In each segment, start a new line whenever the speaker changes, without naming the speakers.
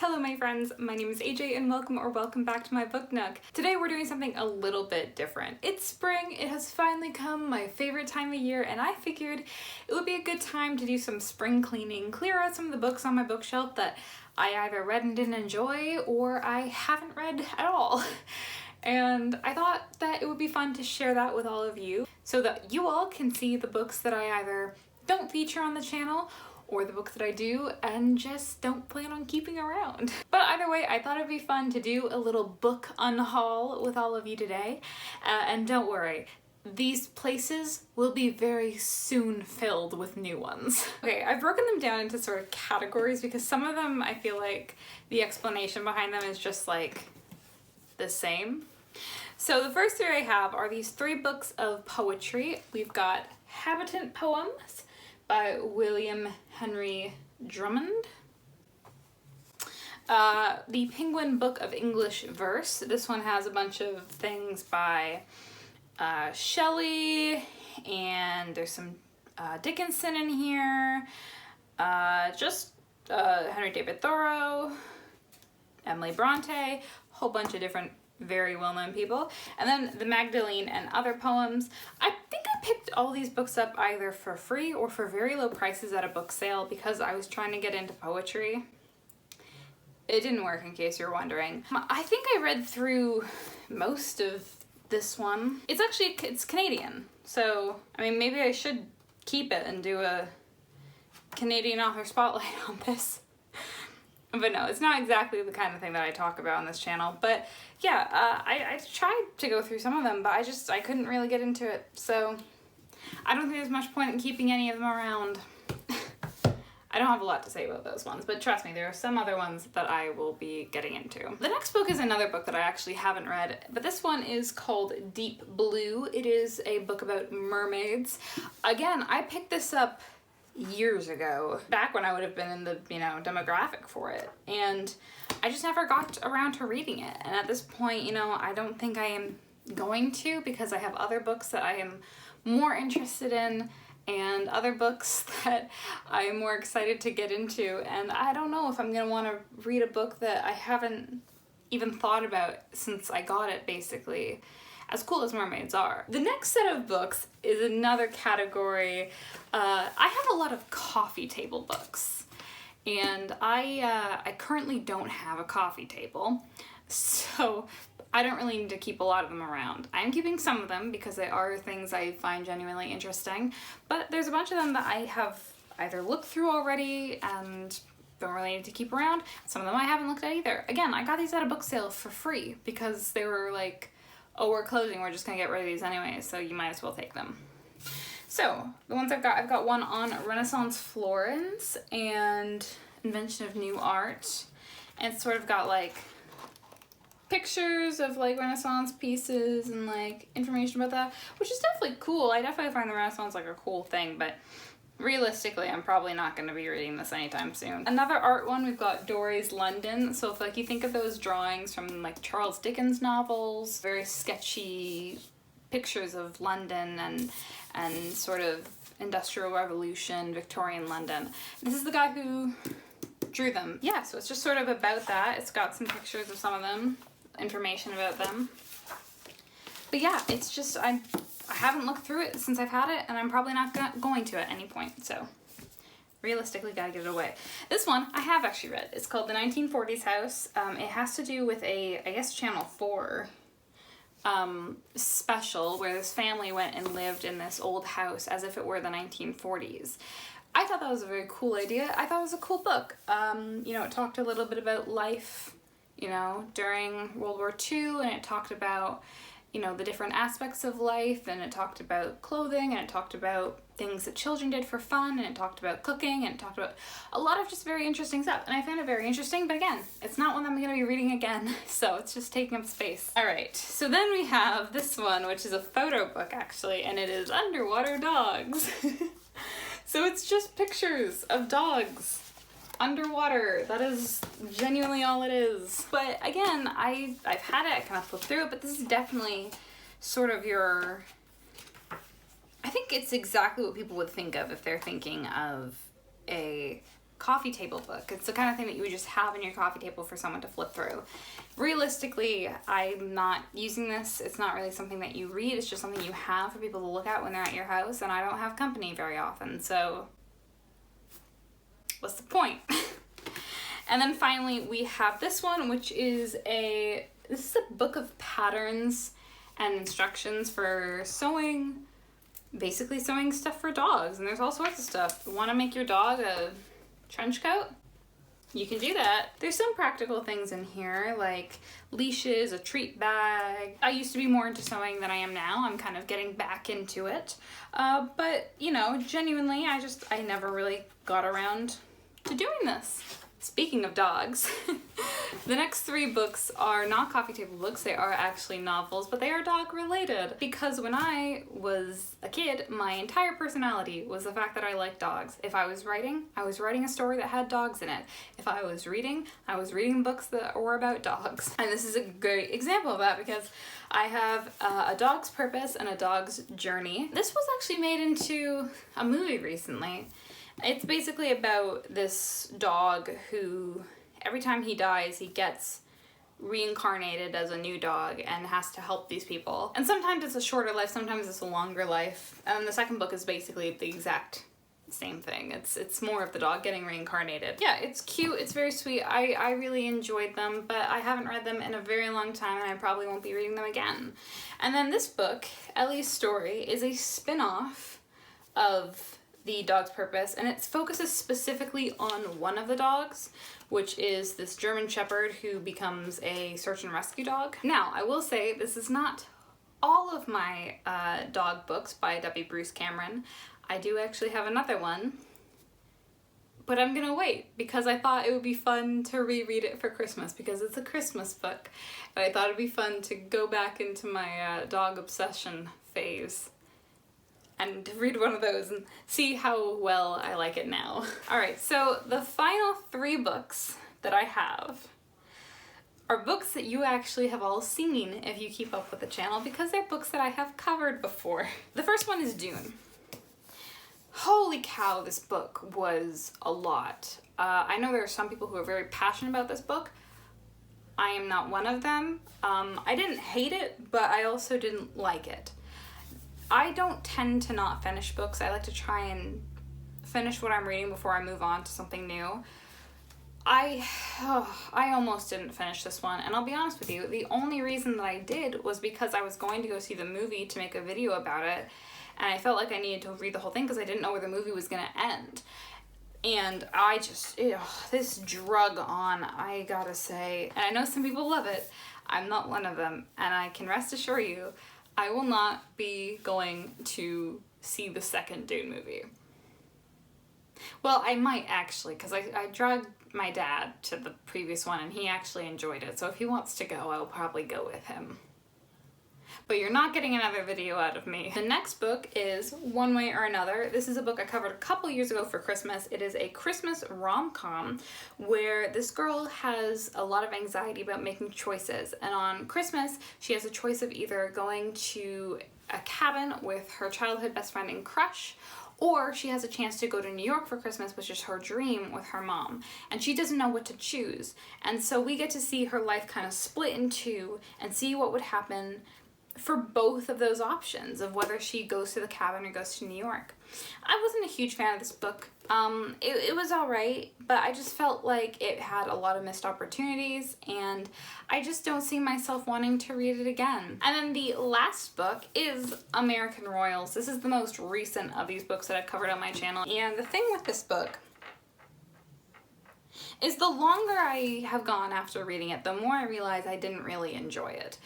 Hello my friends, my name is AJ and welcome back to my book nook. Today we're doing something a little bit different. It's spring, it has finally come, my favorite time of year, and I figured it would be a good time to do some spring cleaning, clear out some of the books on my bookshelf that I either read and didn't enjoy or I haven't read at all. And I thought that it would be fun to share that with all of you so that you all can see the books that I either don't feature on the channel or the books that I do and just don't plan on keeping around. But either way, I thought it'd be fun to do a little book unhaul with all of you today. And don't worry, these places will be very soon filled with new ones. Okay, I've broken them down into sort of categories because some of them I feel like the explanation behind them is just like the same. So the first three I have are these 3 books of poetry. We've got Habitant Poems by William Henry Drummond. The Penguin Book of English Verse. This one has a bunch of things by Shelley, and there's some Dickinson in here, Henry David Thoreau, Emily Bronte, whole bunch of different very well-known people. And then the Magdalene and Other Poems. I think I picked all these books up either for free or for very low prices at a book sale because I was trying to get into poetry. It didn't work, in case you're wondering. I think I read through most of this one. It's Canadian, so I mean maybe I should keep it and do a Canadian author spotlight on this. But no, it's not exactly the kind of thing that I talk about on this channel. But yeah, I tried to go through some of them, but I couldn't really get into it. So I don't think there's much point in keeping any of them around. I don't have a lot to say about those ones, but trust me, there are some other ones that I will be getting into. The next book is another book that I actually haven't read, but this one is called Deep Blue. It is a book about mermaids. Again, I picked this up years ago, back when I would have been in the, demographic for it. And I just never got around to reading it. And at this point, I don't think I am going to, because I have other books that I am more interested in and other books that I am more excited to get into. And I don't know if I'm gonna want to read a book that I haven't even thought about since I got it, basically. As cool as mermaids are. The next set of books is another category. I have a lot of coffee table books, and I currently don't have a coffee table, so I don't really need to keep a lot of them around. I'm keeping some of them because they are things I find genuinely interesting, but there's a bunch of them that I have either looked through already and don't really need to keep around. Some of them I haven't looked at either. Again, I got these at a book sale for free because they were like, oh, we're closing, we're just gonna get rid of these anyway, so you might as well take them. So, the ones I've got one on Renaissance Florence and Invention of New Art. And it's sort of got like pictures of like Renaissance pieces and like information about that, which is definitely cool. I definitely find the Renaissance like a cool thing, but realistically, I'm probably not going to be reading this anytime soon. Another art one, we've got Dory's London. So if like you think of those drawings from like Charles Dickens novels, very sketchy pictures of London and sort of Industrial Revolution, Victorian London. This is the guy who drew them. Yeah, so it's just sort of about that. It's got some pictures of some of them, information about them. But yeah, it's just, I haven't looked through it since I've had it, and I'm probably not going to at any point, so realistically gotta give it away. This one I have actually read. It's called The 1940s House. It has to do with a, I guess, Channel 4 special where this family went and lived in this old house as if it were the 1940s. I thought that was a very cool idea. I thought it was a cool book. It talked a little bit about life, during World War II, and it talked about the different aspects of life, and it talked about clothing, and it talked about things that children did for fun, and it talked about cooking, and it talked about a lot of just very interesting stuff, and I found it very interesting, but again, it's not one I'm going to be reading again, so it's just taking up space. Alright, so then we have this one, which is a photo book actually, and it is Underwater Dogs. So it's just pictures of dogs underwater. That is genuinely all it is. But again, I've had it, I kind of flipped through it, but this is definitely sort of your, I think it's exactly what people would think of if they're thinking of a coffee table book. It's the kind of thing that you would just have in your coffee table for someone to flip through. Realistically, I'm not using this. It's not really something that you read. It's just something you have for people to look at when they're at your house, and I don't have company very often, so what's the point? And then finally we have this one, which is a book of patterns and instructions for sewing, basically sewing stuff for dogs, and there's all sorts of stuff. Want to make your dog a trench coat? You can do that. There's some practical things in here, like leashes, a treat bag. I used to be more into sewing than I am now. I'm kind of getting back into it. But, you know, genuinely, I never really got around to doing this. Speaking of dogs, the next 3 books are not coffee table books. They are actually novels, but they are dog related. Because when I was a kid, my entire personality was the fact that I liked dogs. If I was writing a story that had dogs in it. If I was reading books that were about dogs. And this is a great example of that because I have A Dog's Purpose and A Dog's Journey. This was actually made into a movie recently. It's basically about this dog who, every time he dies, he gets reincarnated as a new dog and has to help these people. And sometimes it's a shorter life, sometimes it's a longer life. And the second book is basically the exact same thing. It's more of the dog getting reincarnated. Yeah, it's cute, it's very sweet. I really enjoyed them, but I haven't read them in a very long time, and I probably won't be reading them again. And then this book, Ellie's Story, is a spin-off of The Dog's Purpose, and it focuses specifically on one of the dogs, which is this German Shepherd who becomes a search and rescue dog. Now, I will say this is not all of my dog books by W. Bruce Cameron. I do actually have another one, but I'm gonna wait because I thought it would be fun to reread it for Christmas because it's a Christmas book, and I thought it'd be fun to go back into my dog obsession phase and read one of those and see how well I like it now. All right, so the final 3 books that I have are books that you actually have all seen if you keep up with the channel because they're books that I have covered before. The first one is Dune. Holy cow, this book was a lot. I know there are some people who are very passionate about this book. I am not one of them. I didn't hate it, but I also didn't like it. I don't tend to not finish books. I like to try and finish what I'm reading before I move on to something new. I almost didn't finish this one, and I'll be honest with you, the only reason that I did was because I was going to go see the movie to make a video about it, and I felt like I needed to read the whole thing because I didn't know where the movie was gonna end. And I just, this drug on, I gotta say. And I know some people love it. I'm not one of them, and I can rest assure you, I will not be going to see the second Dune movie. Well, I might actually, because I dragged my dad to the previous one and he actually enjoyed it. So if he wants to go, I'll probably go with him. But you're not getting another video out of me. The next book is One Way or Another. This is a book I covered a couple years ago for Christmas. It is a Christmas rom-com where this girl has a lot of anxiety about making choices. And on Christmas, she has a choice of either going to a cabin with her childhood best friend and crush, or she has a chance to go to New York for Christmas, which is her dream, with her mom. And she doesn't know what to choose. And so we get to see her life kind of split in two and see what would happen for both of those options of whether she goes to the cabin or goes to New York. I wasn't a huge fan of this book. It was alright, but I just felt like it had a lot of missed opportunities, and I just don't see myself wanting to read it again. And then the last book is American Royals. This is the most recent of these books that I've covered on my channel, and the thing with this book is the longer I have gone after reading it, the more I realize I didn't really enjoy it.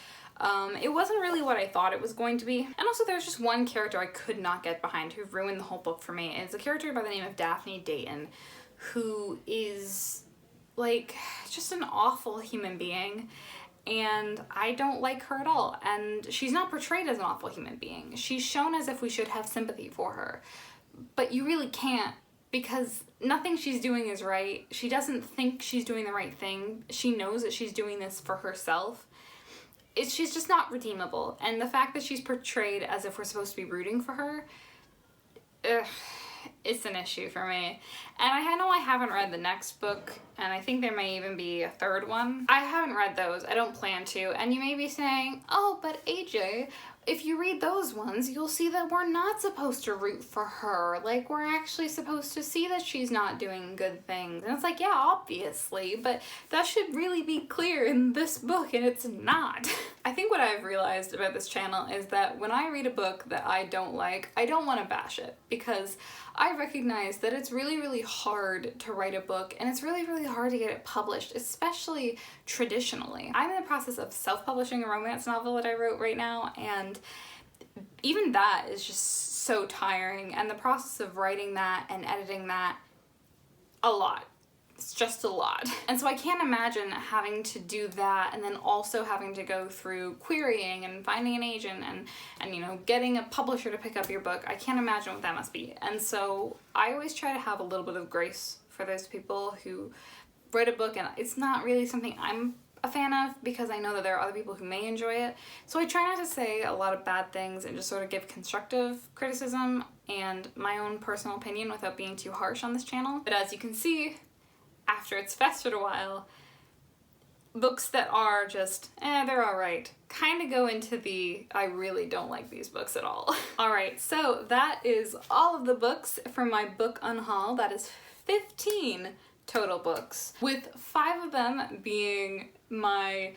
It wasn't really what I thought it was going to be. And also there's just one character I could not get behind who ruined the whole book for me. And it's a character by the name of Daphne Dayton, who is like just an awful human being. And I don't like her at all. And she's not portrayed as an awful human being. She's shown as if we should have sympathy for her. But you really can't, because nothing she's doing is right. She doesn't think she's doing the right thing. She knows that she's doing this for herself. She's just not redeemable, and the fact that she's portrayed as if we're supposed to be rooting for her, it's an issue for me. And I know I haven't read the next book, and I think there may even be a third one. I haven't read those. I don't plan to. And you may be saying, oh, but AJ, if you read those ones, you'll see that we're not supposed to root for her. Like, we're actually supposed to see that she's not doing good things. And it's like, yeah, obviously, but that should really be clear in this book, and it's not. I think what I've realized about this channel is that when I read a book that I don't like, I don't want to bash it, because I recognize that it's really, really hard to write a book, and it's really, really hard to get it published, especially traditionally. I'm in the process of self-publishing a romance novel that I wrote right now, and even that is just so tiring, and the process of writing that and editing that, a lot. It's just a lot. And so I can't imagine having to do that and then also having to go through querying and finding an agent and you know, getting a publisher to pick up your book. I can't imagine what that must be. And so I always try to have a little bit of grace for those people who write a book and it's not really something I'm a fan of, because I know that there are other people who may enjoy it. So I try not to say a lot of bad things and just sort of give constructive criticism and my own personal opinion without being too harsh on this channel. But as you can see, after it's festered a while, books that are just, they're alright, kind of go into the, I really don't like these books at all. Alright, so that is all of the books from my book Unhaul. That is 15 total books, with 5 of them being my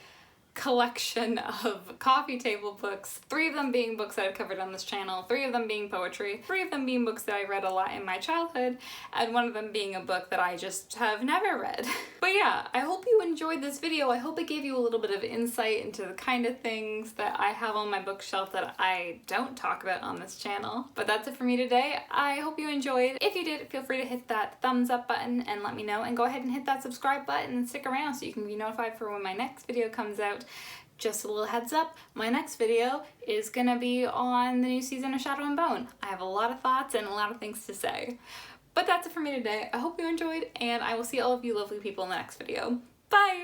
collection of coffee table books, 3 of them being books that I've covered on this channel, 3 of them being poetry, 3 of them being books that I read a lot in my childhood, and 1 of them being a book that I just have never read. But yeah, I hope you enjoyed this video. I hope it gave you a little bit of insight into the kind of things that I have on my bookshelf that I don't talk about on this channel. But that's it for me today. I hope you enjoyed. If you did, feel free to hit that thumbs up button and let me know, and go ahead and hit that subscribe button and stick around so you can be notified for when my next video comes out. Just a little heads up, my next video is gonna be on the new season of Shadow and Bone. I have a lot of thoughts and a lot of things to say. But that's it for me today. I hope you enjoyed, and I will see all of you lovely people in the next video. Bye!